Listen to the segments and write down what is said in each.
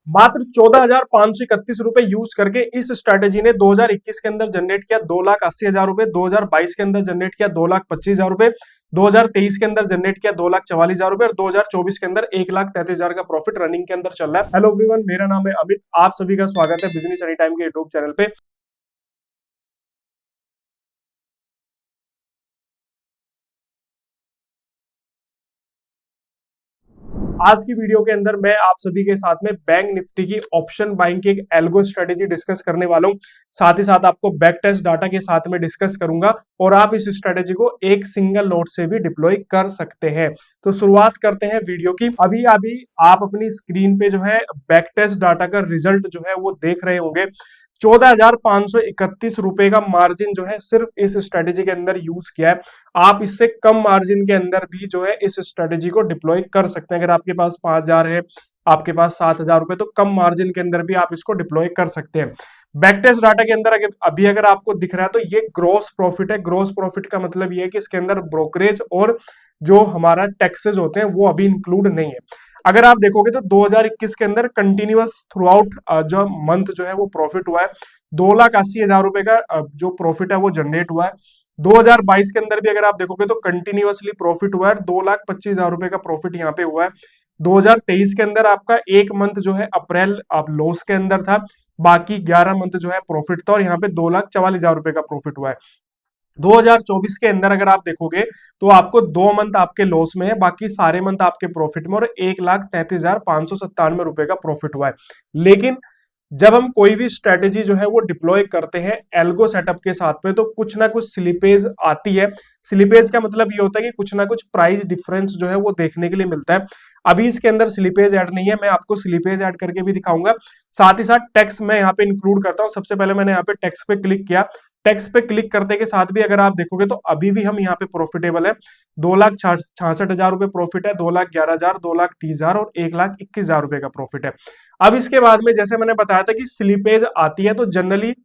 मात्र 14,531 रुपए यूज करके इस स्ट्रेटेजी ने 2021 के अंदर जनरेट किया 2,80,000 रुपए, 2022 के अंदर जनरेट किया 2,25,000 रुपए, 2023 के अंदर जनरेट किया 2,44,000 रुपए और 2024 के अंदर 1,33,000 का प्रॉफिट रनिंग के अंदर चल रहा है। हेलो एवरीवन, मेरा नाम है अमित, आप सभी का स्वागत है बिजनेस एनी टाइम के यूट्यूब चैनल पे। आज की वीडियो के अंदर मैं आप सभी के साथ में बैंक निफ्टी की ऑप्शन बाइंग की एक एल्गो स्ट्रेटेजी डिस्कस करने वाला हूं। साथ ही साथ आपको बैक टेस्ट डाटा के साथ में डिस्कस करूंगा और आप इस स्ट्रेटेजी को एक सिंगल नोट से भी डिप्लॉय कर सकते हैं। तो शुरुआत करते हैं वीडियो की। अभी अभी आप अपनी स्क्रीन पे जो है बैक टेस्ट डाटा का रिजल्ट जो है वो देख रहे होंगे। 14,531 रुपए का मार्जिन जो है सिर्फ इस स्ट्रेटेजी के अंदर यूज किया है। आप इससे कम मार्जिन के अंदर भी जो है इस स्ट्रेटेजी को डिप्लॉय कर सकते हैं। अगर आपके पास 5,000 है, आपके पास 7,000 रुपए, तो कम मार्जिन के अंदर भी आप इसको डिप्लॉय कर सकते हैं। बैक टेस्ट डाटा के अंदर अगर आपको दिख रहा है तो ये ग्रॉस प्रॉफिट है। ग्रॉस प्रॉफिट का मतलब ये है कि इसके अंदर ब्रोकरेज और जो हमारा टैक्सेस होते हैं वो अभी इंक्लूड नहीं है। अगर आप देखोगे तो 2021 के अंदर कंटिन्यूअस थ्रू आउट जो मंथ जो है वो प्रॉफिट हुआ है। 2,80,000 रुपए का जो प्रॉफिट है वो जनरेट हुआ है। 2022 के अंदर भी अगर आप देखोगे तो कंटिन्यूअसली प्रॉफिट हुआ है, 2,25,000 रुपए का प्रॉफिट यहाँ पे हुआ है। 2023 के अंदर आपका एक मंथ जो है अप्रैल आप लॉस के अंदर था, बाकी 11 मंथ जो है प्रॉफिट था और यहाँ पे 2,44,000 रुपए का प्रॉफिट हुआ है। 2024 के अंदर अगर आप देखोगे तो आपको 2 मंथ आपके लॉस में है, बाकी सारे मंथ आपके प्रॉफिट में और 1,33,597 रुपए का प्रॉफिट हुआ है। लेकिन जब हम कोई भी स्ट्रेटेजी जो है वो डिप्लॉय करते हैं एल्गो सेटअप के साथ में तो कुछ ना कुछ स्लिपेज आती है। स्लिपेज का मतलब ये होता है कि कुछ ना कुछ प्राइस डिफरेंस जो है वो देखने के लिए मिलता है। अभी इसके अंदर स्लिपेज ऐड नहीं है, मैं आपको स्लिपेज ऐड करके भी दिखाऊंगा। साथ ही साथ टैक्स मैं यहाँ पे इंक्लूड करता हूँ। सबसे पहले मैंने यहाँ पे टैक्स पे क्लिक किया। टैक्स पे क्लिक करते के साथ भी अगर आप देखोगे तो अभी भी हम यहाँ पे प्रॉफिटेबल है। 2,66,000 रुपए प्रॉफिट है, 2,11,000, 2,30,000 और 1,21,000 रुपए का प्रॉफिट है। अब इसके बाद में जैसे मैंने बताया था कि स्लिपेज आती है तो जनरली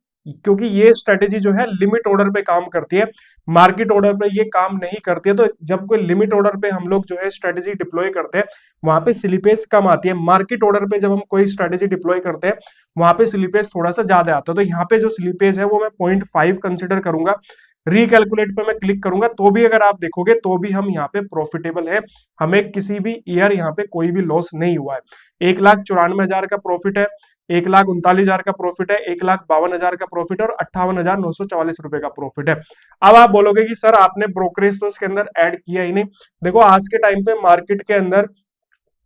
क्योंकि ये स्ट्रेटेजी जो है लिमिट ऑर्डर पे काम करती है, मार्केट ऑर्डर पे ये काम नहीं करती है। तो जब कोई लिमिट ऑर्डर पे हम लोग जो है स्ट्रेटेजी डिप्लॉय करते हैं वहां पे स्लिपेज कम आती है। मार्केट ऑर्डर पे जब हम कोई स्ट्रेटेजी डिप्लॉय करते हैं वहां पे स्लिपेज थोड़ा सा ज्यादा आता है। तो यहाँ पे जो स्लिपेज है वो मैं 0.5 कंसिडर करूंगा। रिकैलकुलेट पे मैं क्लिक करूंगा तो भी अगर आप देखोगे तो भी हम यहाँ पे प्रॉफिटेबल है। हमें किसी भी ईयर यहाँ पे कोई भी लॉस नहीं हुआ है। 1,94,000 का प्रॉफिट है, 1,39,000 का प्रॉफिट है, 1,52,000 का प्रॉफिट है और 58,944 रुपए का प्रॉफिट है। अब आप बोलोगे कि सर आपने ब्रोकरेज तो इसके अंदर ऐड किया ही नहीं। देखो आज के टाइम पे मार्केट के अंदर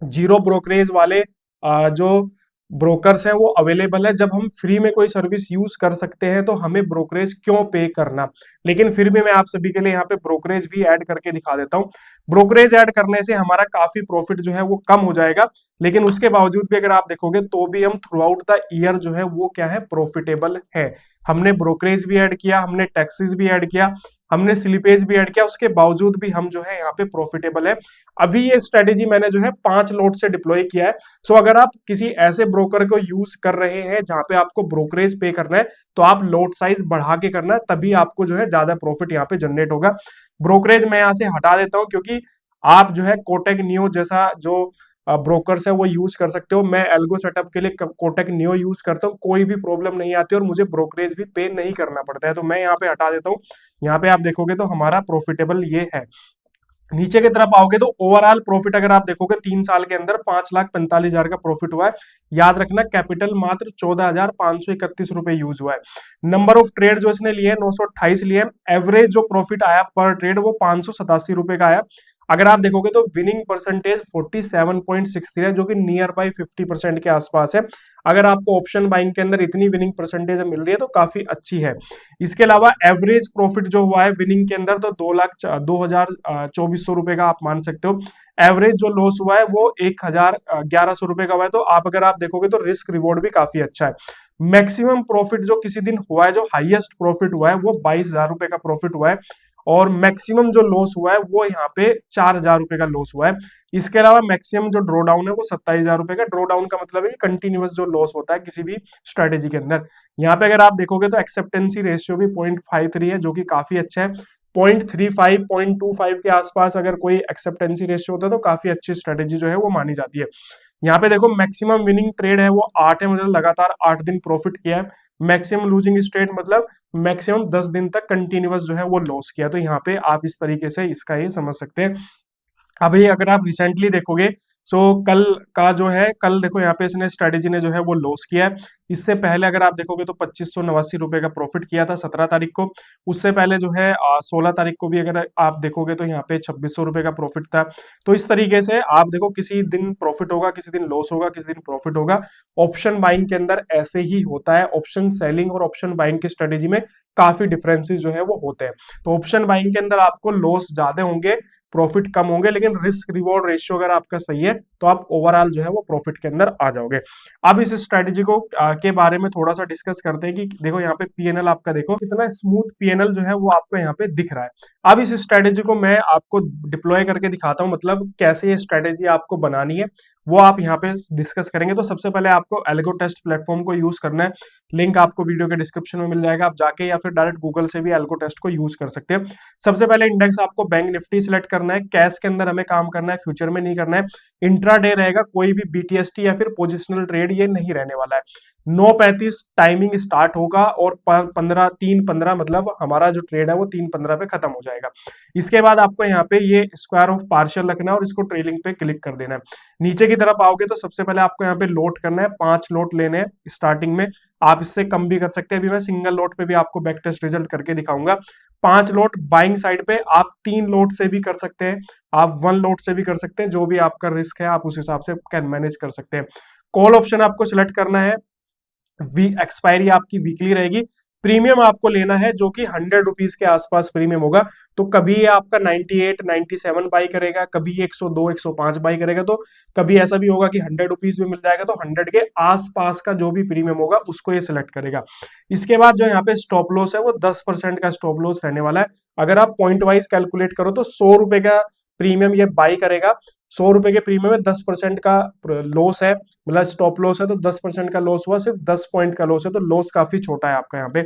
जीरो ब्रोकरेज वाले जो ब्रोकर्स हैं वो अवेलेबल है। जब हम फ्री में कोई सर्विस यूज कर सकते हैं तो हमें ब्रोकरेज क्यों पे करना। लेकिन फिर भी मैं आप सभी के लिए यहाँ पे ब्रोकरेज भी ऐड करके दिखा देता हूँ। ब्रोकरेज ऐड करने से हमारा काफी प्रॉफिट जो है वो कम हो जाएगा, लेकिन उसके बावजूद भी अगर आप देखोगे तो भी हम थ्रू आउट द ईयर जो है वो क्या है, प्रॉफिटेबल है। हमने ब्रोकरेज भी ऐड किया, हमने टैक्सेस भी ऐड किया, हमने स्लिपेज भी ऐड किया, उसके बावजूद भी हम जो है यहाँ पे प्रॉफिटेबल है। अभी ये स्ट्रेटेजी मैंने जो है 5 लॉट से डिप्लॉय किया है। सो अगर आप किसी ऐसे ब्रोकर को यूज कर रहे हैं जहां पे आपको ब्रोकरेज पे करना है तो आप लॉट साइज बढ़ा के करना, तभी आपको जो है ज्यादा प्रॉफिट यहाँ पे जनरेट होगा। ब्रोकरेज मैं यहाँ से हटा देता हूँ क्योंकि आप जो है कोटेक नियो जैसा जो ब्रोकर्स है वो यूज कर सकते हो। मैं एल्गो सेटअप के लिए कोटेक नियो यूज करता हूँ, कोई भी प्रॉब्लम नहीं आती और मुझे ब्रोकरेज भी पे नहीं करना पड़ता है। तो मैं यहाँ पे हटा देता हूँ। यहाँ पे आप देखोगे तो हमारा प्रॉफिटेबल ये है। नीचे की तरफ आओगे तो ओवरऑल प्रॉफिट अगर आप देखोगे 3 साल के अंदर 5,45,000 का प्रॉफिट हुआ है। याद रखना कैपिटल मात्र 14,531 रुपए यूज हुआ है। नंबर ऑफ ट्रेड जो इसने लिए 928 लिए। एवरेज जो प्रॉफिट आया पर ट्रेड वो 587 रुपए का आया। अगर आप देखोगे तो विनिंग परसेंटेज 47.63 है जो कि नियर बाई 50% के आसपास है। अगर आपको ऑप्शन बाइंग के अंदर इतनी विनिंग परसेंटेज मिल रही है तो काफी अच्छी है। इसके अलावा एवरेज प्रॉफिट जो हुआ है विनिंग के अंदर तो 2,24,000 रुपए का आप मान सकते हो। एवरेज जो लॉस हुआ है वो 1,1100 रुपए का हुआ है। तो आप अगर आप देखोगे तो रिस्क रिवॉर्ड भी काफी अच्छा है। मैक्सिमम प्रॉफिट जो किसी दिन हुआ है, जो हाईएस्ट प्रॉफिट हुआ है वो 22,000 रुपए का प्रॉफिट हुआ है और मैक्सिमम जो लॉस हुआ है वो यहाँ पे 4,000 रुपए का लॉस हुआ है। इसके अलावा मैक्सिमम जो ड्रॉ डाउन है वो 27,000 रुपए का। ड्रॉ डाउन का मतलब है कंटिन्यूअस जो लॉस होता है किसी भी स्ट्रेटेजी के अंदर। यहाँ पे अगर आप देखोगे तो एक्सेप्टेंसी रेशियो भी 0.53 है जो कि काफी अच्छा है। 0.35 0.25 के आसपास अगर कोई एक्सेप्टेंसी रेशियो होता है तो काफी अच्छी स्ट्रेटेजी जो है वो मानी जाती है। यहाँ पे देखो मैक्सिमम विनिंग ट्रेड है वो 8 है, मतलब लगातार 8 दिन प्रॉफिट किया है। मैक्सिमम लूजिंग ट्रेड मतलब मैक्सिमम 10 दिन तक कंटिन्यूअस जो है वो लॉस किया। तो यहाँ पे आप इस तरीके से इसका ये समझ सकते हैं। अभी अगर आप रिसेंटली देखोगे, सो कल का जो है, कल देखो यहाँ पे इसने स्ट्रेटेजी ने जो है वो लॉस किया है। इससे पहले अगर आप देखोगे तो 2589 रुपए का प्रॉफिट किया था 17 तारीख को। उससे पहले जो है 16 तारीख को भी अगर आप देखोगे तो यहाँ पे 2600 रुपए का प्रॉफिट था। तो इस तरीके से आप देखो, किसी दिन प्रॉफिट होगा, किसी दिन लॉस होगा, किसी दिन प्रॉफिट होगा। ऑप्शन बाइंग के अंदर ऐसे ही होता है। ऑप्शन सेलिंग और ऑप्शन बाइंग की स्ट्रेटेजी में काफी डिफरेंसेस जो है वो होते हैं। तो ऑप्शन बाइंग के अंदर आपको लॉस ज्यादा होंगे, प्रॉफिट कम होंगे, लेकिन रिस्क रिवॉर्ड रेशियो अगर आपका सही है तो आप ओवरऑल जो है वो प्रॉफिट के अंदर आ जाओगे। अब इस स्ट्रेटेजी को के बारे में थोड़ा सा डिस्कस करते हैं कि देखो यहाँ पे पीएनएल आपका देखो कितना स्मूथ पीएनएल जो है वो आपको यहाँ पे दिख रहा है। अब इस स्ट्रेटेजी को मैं आपको डिप्लॉय करके दिखाता हूँ, मतलब कैसे ये स्ट्रेटेजी आपको बनानी है वो आप यहाँ पे डिस्कस करेंगे। तो सबसे पहले आपको एल्गो टेस्ट प्लेटफॉर्म को यूज करना है। लिंक आपको वीडियो के डिस्क्रिप्शन में मिल जाएगा, आप जाके या फिर डायरेक्ट गूगल से भी एल्गो टेस्ट को यूज कर सकते हैं। सबसे पहले इंडेक्स आपको बैंक निफ्टी सिलेक्ट करना है। कैश के अंदर हमें काम करना है, फ्यूचर में नहीं करना है। इंट्राडे रहेगा, कोई भी बीटीएसटी या फिर पोजिशनल ट्रेड ये नहीं रहने वाला है। 9:35 टाइमिंग स्टार्ट होगा और 3:15 मतलब हमारा जो ट्रेड है वो 3:15 पे खत्म हो जाएगा। इसके बाद आपको यहाँ पे ये स्क्वायर ऑफ पार्शियल रखना है और इसको ट्रेलिंग पे क्लिक कर देना है। नीचे की तरफ आओगे तो सबसे पहले आपको यहाँ पे लोट करना है, 5 लोट लेने हैं स्टार्टिंग में। आप इससे कम भी कर सकते हैं, अभी मैं सिंगल लोट पे भी आपको बैक टेस्ट रिजल्ट करके दिखाऊंगा। 5 लोट बाइंग साइड पे, आप 3 लोट से भी कर सकते हैं, आप 1 लोट से भी कर सकते हैं, जो भी आपका रिस्क है आप उस हिसाब से कैन मैनेज कर सकते हैं। कॉल ऑप्शन आपको सिलेक्ट करना है, एक्सपायरी आपकी वीकली रहेगी। प्रीमियम आपको लेना है जो कि 100 रुपीज के आसपास प्रीमियम होगा। तो कभी ये आपका 98 97 बाई करेगा, कभी 102 105 बाई करेगा, तो कभी ऐसा भी होगा कि 100 रुपीज में मिल जाएगा। तो 100 के आसपास का जो भी प्रीमियम होगा उसको ये सिलेक्ट करेगा। इसके बाद जो यहाँ पे स्टॉप लॉस है वो 10% का स्टॉप लॉस रहने वाला है। अगर आप पॉइंट वाइज कैलकुलेट करो तो 100 रुपए का प्रीमियम ये बाई करेगा। 100 रुपए के प्रीमियम में 10% का लॉस है, मतलब स्टॉप लॉस है तो 10% का लॉस हुआ, सिर्फ 10 पॉइंट का लॉस है, तो लॉस काफी छोटा है आपका यहाँ पे।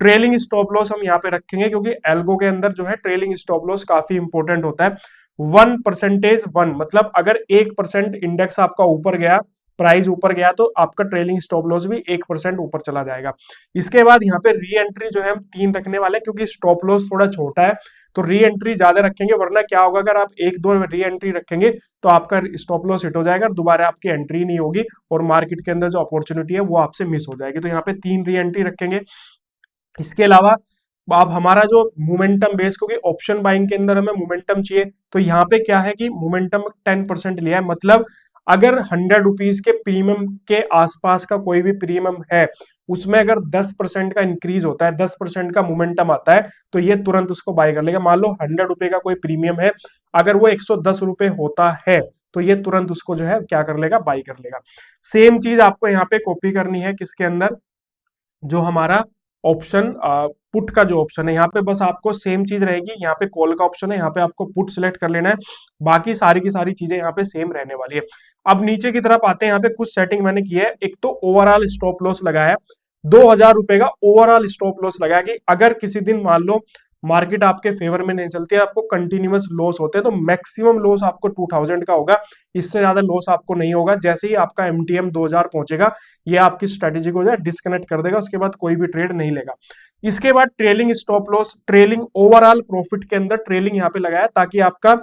ट्रेलिंग स्टॉप लॉस हम यहाँ पे रखेंगे क्योंकि एल्गो के अंदर जो है ट्रेलिंग स्टॉप लॉस काफी इंपॉर्टेंट होता है। 1% मतलब अगर 1% इंडेक्स आपका ऊपर गया, प्राइस ऊपर गया, तो आपका ट्रेलिंग स्टॉप लॉस भी 1% ऊपर चला जाएगा। इसके बाद यहाँ पे री एंट्री जो है हम 3 रखने वाले हैं क्योंकि स्टॉप लॉस थोड़ा छोटा है, तो री एंट्री ज्यादा रखेंगे, वरना क्या होगा अगर आप 1-2 री एंट्री रखेंगे तो आपका स्टॉप लॉस हिट हो जाएगा, दोबारा आपकी एंट्री नहीं होगी और मार्केट के अंदर जो अपॉर्चुनिटी है वो आपसे मिस हो जाएगी। तो यहाँ पे 3 री एंट्री रखेंगे। इसके अलावा अब हमारा जो मोमेंटम बेस, क्योंकि ऑप्शन बाइंग के अंदर हमें मोमेंटम चाहिए, तो यहाँ पे क्या है कि मोमेंटम 10% लिया है, मतलब अगर 100 रुपीज के प्रीमियम के आसपास का कोई भी प्रीमियम है, उसमें अगर 10% का इंक्रीज होता है, 10% का मोमेंटम आता है, तो ये तुरंत उसको बाय कर लेगा। मान लो 100 रुपए का कोई प्रीमियम है, अगर वो 110 रुपए होता है तो ये तुरंत उसको जो है क्या कर लेगा, बाई कर लेगा। सेम चीज आपको यहाँ पे कॉपी करनी है, किसके अंदर, जो हमारा ऑप्शन पुट का जो ऑप्शन है, यहाँ पे बस आपको सेम चीज रहेगी। यहाँ पे कॉल का ऑप्शन है, यहाँ पे आपको पुट सिलेक्ट कर लेना है, बाकी सारी की सारी चीजें यहाँ पे सेम रहने वाली है। अब नीचे की तरफ आते हैं, यहाँ पे कुछ सेटिंग मैंने की है। एक तो ओवरऑल स्टॉप लॉस लगाया है, 2000 रुपए का ओवरऑल स्टॉप लॉस लगाया कि अगर किसी दिन मान लो मार्केट आपके फेवर में नहीं चलती है, आपको कंटिन्यूअस लॉस होते हैं, तो मैक्सिमम लॉस आपको 2000 का होगा, इससे ज्यादा लॉस आपको नहीं होगा। जैसे ही आपका एमटीएम 2000 पहुंचेगा, ये आपकी स्ट्रेटेजी को जो है डिस्कनेक्ट कर देगा, उसके बाद कोई भी ट्रेड नहीं लेगा। इसके बाद trailing stop loss, trailing overall profit के अंदर ट्रेलिंग यहाँ पे लगाया ताकि आपका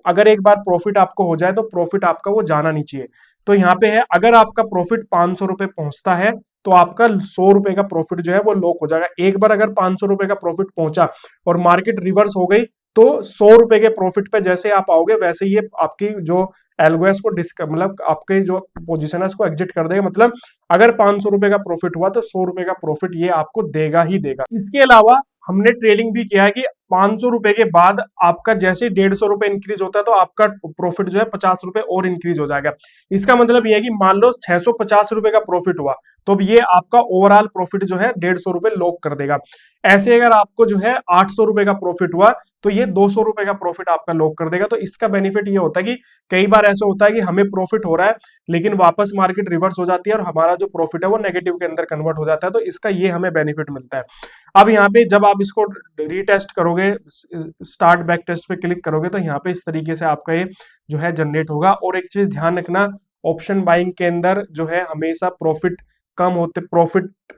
अगर एक बार प्रॉफिट आपको हो जाए तो प्रॉफिट आपका वो जाना नहीं चाहिए। तो यहाँ पे है, अगर आपका प्रॉफिट 500 रुपए पहुंचता है तो आपका 100 रुपए का प्रॉफिट जो है वो लॉक हो जाएगा। एक बार अगर 500 रुपए का प्रॉफिट पहुंचा और मार्केट रिवर्स हो गई, तो 100 रुपए के प्रॉफिट पे जैसे आप आओगे वैसे ये आपकी जो एल्गो को मतलब आपके जो पोजीशन है उसको एग्जिट कर देगा। मतलब अगर 500 रुपए का प्रॉफिट हुआ तो 100 रुपए का प्रॉफिट ये आपको देगा ही देगा। इसके अलावा हमने ट्रेडिंग भी किया है कि 500 रुपए के बाद आपका जैसे 150 रुपए इंक्रीज होता है तो आपका प्रॉफिट जो है 50 रुपए और इंक्रीज हो जाएगा। इसका मतलब यह है कि मान लो 650 रुपए का प्रॉफिट हुआ तो अब ये आपका ओवरऑल प्रॉफिट जो है 150 रुपए लॉक कर देगा। ऐसे अगर आपको जो है 800 रुपए का प्रॉफिट हुआ तो ये 200 रुपए का प्रॉफिट आपका लॉक कर देगा। तो इसका बेनिफिट ये होता है कि कई बार ऐसा होता है कि हमें प्रॉफिट हो रहा है लेकिन वापस मार्केट रिवर्स हो जाती है और हमारा जो प्रॉफिट है वो नेगेटिव के अंदर कन्वर्ट हो जाता है, तो इसका ये हमें बेनिफिट मिलता है। अब यहाँ पे जब आप इसको रीटेस्ट करोगे, स्टार्ट बैक टेस्ट पे क्लिक करोगे, तो यहाँ पे इस तरीके से आपका ये जो है जनरेट होगा। और एक चीज ध्यान रखना, ऑप्शन बाइंग के अंदर जो है हमेशा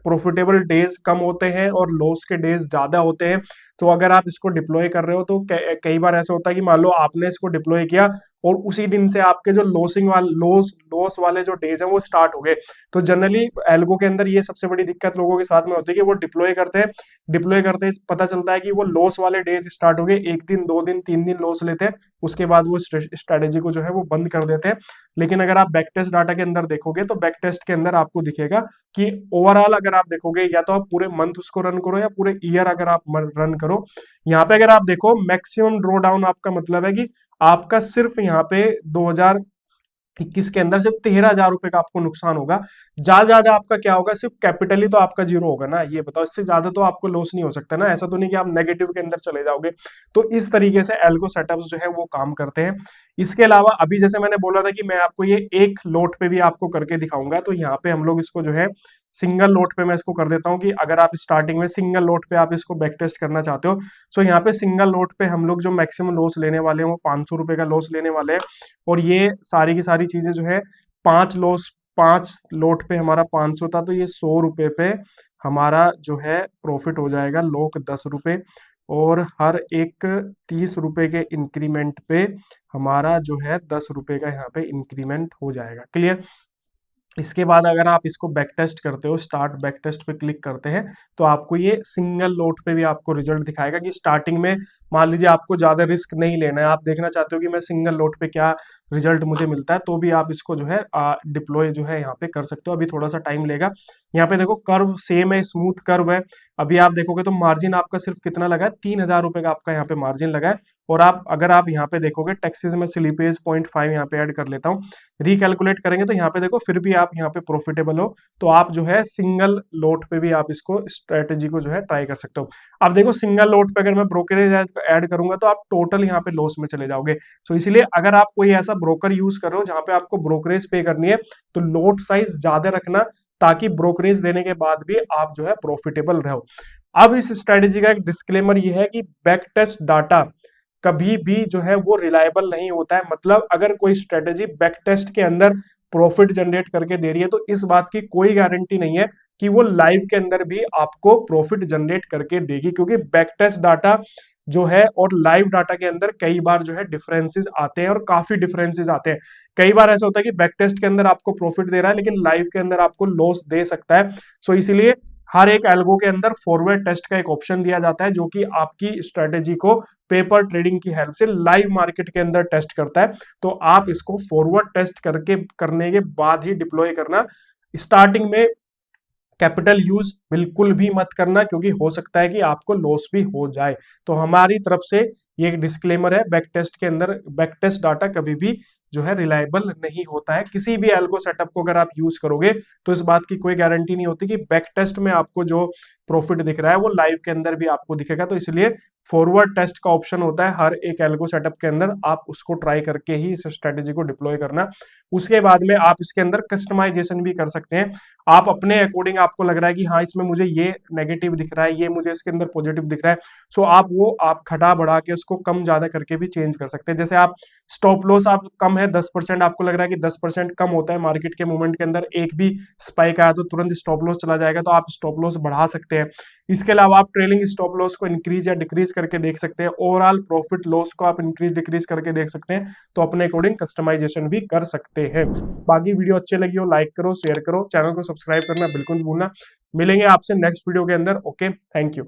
प्रॉफिटेबल डेज कम होते हैं और लॉस के डेज ज्यादा होते हैं। तो अगर आप इसको डिप्लॉय कर रहे हो तो कई बार ऐसा होता है कि मान लो आपने इसको डिप्लॉय किया और उसी दिन से आपके जो लॉस वाले जो डेज हैं वो स्टार्ट हो गए। तो जनरली एल्गो के अंदर ये सबसे बड़ी दिक्कत लोगों के साथ में होती है कि वो डिप्लॉय करते हैं पता चलता है कि वो लॉस वाले डेज स्टार्ट हो गए, 1 दिन 2 दिन 3 दिन लॉस लेते हैं, उसके बाद वो स्ट्रेटेजी को जो है वो बंद कर देते हैं। लेकिन अगर आप बैक टेस्ट डाटा के अंदर देखोगे तो बैक टेस्ट के अंदर आपको दिखेगा कि ओवरऑल अगर आप देखोगे या तो आप पूरे मंथ उसको रन करो या पूरे ईयर अगर आप रन करो, यहाँ पे अगर आप देखो मैक्सिमम ड्रॉ डाउन आपका मतलब है कि आपका सिर्फ यहाँ पे 2021 के अंदर सिर्फ 13,000 रुपए का आपको नुकसान होगा। ज्यादा ज्यादा आपका क्या होगा, सिर्फ कैपिटल ही तो आपका जीरो होगा ना, ये बताओ, इससे ज्यादा तो आपको लॉस नहीं हो सकता ना, ऐसा तो नहीं कि आप नेगेटिव के अंदर चले जाओगे। तो इस तरीके से एल्गो सेटअप्स जो है वो काम करते हैं। इसके अलावा अभी जैसे मैंने बोला था कि मैं आपको ये एक लोट पे भी आपको करके दिखाऊंगा, तो यहाँ पे हम लोग इसको जो है सिंगल लोट पे मैं इसको कर देता हूँ कि अगर आप स्टार्टिंग में सिंगल लोट पे आप इसको बैक टेस्ट करना चाहते हो, सो यहाँ पे सिंगल लोट पे हम लोग जो मैक्सिमम लॉस लेने वाले हैं वो 500 रुपए का लॉस लेने वाले हैं। और ये सारी की सारी चीजें जो है पांच लोट पे हमारा 500 था, तो ये 100 रुपए पे हमारा जो है प्रॉफिट हो जाएगा लोग 10 रुपए। और हर एक 30 रुपए के इंक्रीमेंट पे हमारा जो है 10 रुपए का यहाँ पे इंक्रीमेंट हो जाएगा। क्लियर? इसके बाद अगर आप इसको बैक टेस्ट करते हो, स्टार्ट बैक टेस्ट पे क्लिक करते हैं, तो आपको ये सिंगल लोट पे भी आपको रिजल्ट दिखाएगा कि स्टार्टिंग में मान लीजिए आपको ज्यादा रिस्क नहीं लेना है, आप देखना चाहते हो कि मैं सिंगल लोट पे क्या रिजल्ट मुझे मिलता है, तो भी आप इसको जो है डिप्लॉय जो है यहाँ पे कर सकते हो। अभी थोड़ा सा टाइम लेगा। यहाँ पे देखो कर्व सेम है, स्मूथ कर्व है। अभी आप देखोगे तो मार्जिन आपका सिर्फ कितना लगा है, 3,000 रुपए का आपका यहाँ पे मार्जिन लगा है। और अगर आप यहाँ पे देखोगे टैक्सेस में स्लिपेज 0.5 यहाँ पे ऐड कर लेता हूँ, रिकैलकुलेट करेंगे तो यहाँ पे देखो फिर भी आप यहाँ पे प्रॉफिटेबल हो, तो आप जो है सिंगल लोट पे भी आप इसको स्ट्रेटेजी को जो है ट्राई कर सकते हो। अब देखो सिंगल लोट पे अगर मैं ब्रोकरेज ऐड करूंगा तो आप टोटल यहाँ पे लॉस में चले जाओगे। तो इसलिए अगर आप कोई ऐसा ब्रोकर यूज कर रहे हो जहां पे आपको ब्रोकरेज पे करनी है, तो लोट साइज ज्यादा रखना, ताकि ब्रोकरेज देने के बाद भी आप जो है प्रॉफिटेबल रहो। अब इस स्ट्रेटेजी का एक डिस्क्लेमर ये है कि बैक टेस्ट डाटा कभी भी जो है वो रिलायबल नहीं होता है। मतलब अगर कोई स्ट्रेटेजी बैक टेस्ट के अंदर प्रॉफिट जनरेट करके दे रही है, तो इस बात की कोई गारंटी नहीं है कि वो लाइव के अंदर भी आपको प्रॉफिट जनरेट करके देगी, क्योंकि बैक टेस्ट डाटा जो है और लाइव डाटा के अंदर कई बार जो है डिफरेंसेस आते हैं, और काफी डिफरेंसेस आते हैं। कई बार ऐसा होता है कि बैक टेस्ट के अंदर आपको प्रॉफिट दे रहा है लेकिन लाइव के अंदर आपको लॉस दे सकता है। सो इसीलिए हर एक एल्गो के अंदर फॉरवर्ड टेस्ट का एक ऑप्शन दिया जाता है, जो कि आपकी स्ट्रेटेजी को पेपर ट्रेडिंग की हेल्प से लाइव मार्केट के अंदर टेस्ट करता है। तो आप इसको फॉरवर्ड टेस्ट करने के बाद ही डिप्लॉय करना। स्टार्टिंग में कैपिटल यूज बिल्कुल भी मत करना, क्योंकि हो सकता है कि आपको लॉस भी हो जाए। तो हमारी तरफ से ये एक डिस्क्लेमर है, बैक टेस्ट के अंदर बैक टेस्ट डाटा कभी भी जो है रिलायबल नहीं होता है। किसी भी एल्गो सेटअप को अगर आप यूज करोगे तो इस बात की कोई गारंटी नहीं होती कि बैक टेस्ट में आपको जो प्रॉफिट दिख रहा है वो लाइव के अंदर भी आपको दिखेगा। तो इसलिए फॉरवर्ड टेस्ट का ऑप्शन होता है हर एक एल्गो सेटअप के अंदर, आप उसको ट्राई करके ही इस स्ट्रेटेजी को डिप्लॉय करना। उसके बाद में आप इसके अंदर कस्टमाइजेशन भी कर सकते हैं। आप अपने अकॉर्डिंग आपको लग रहा है कि हाँ इसमें मुझे ये नेगेटिव दिख रहा है, ये मुझे इसके अंदर पॉजिटिव दिख रहा है, सो आप घटा बढ़ा के उसको कम ज्यादा करके भी चेंज कर सकते हैं। जैसे आप स्टॉप लॉस आप कम है 10%, आपको लग रहा है कि 10% कम होता है मार्केट के मूवमेंट के अंदर, एक भी स्पाइक आया तो तुरंत स्टॉप लॉस चला जाएगा, तो आप स्टॉप लॉस बढ़ा सकते हैं। इसके अलावा आप ट्रेलिंग स्टॉप लॉस को इंक्रीज या डिक्रीज करके देख सकते हैं। ओवरऑल प्रॉफिट लॉस को आप इंक्रीज डिक्रीज करके देख सकते हैं। तो अपने अकॉर्डिंग कस्टमाइजेशन भी कर सकते हैं। बाकी वीडियो अच्छे लगी हो लाइक करो, शेयर करो, चैनल को सब्सक्राइब करना बिल्कुल भूलना। मिलेंगे आपसे नेक्स्ट वीडियो के अंदर। Okay, thank you.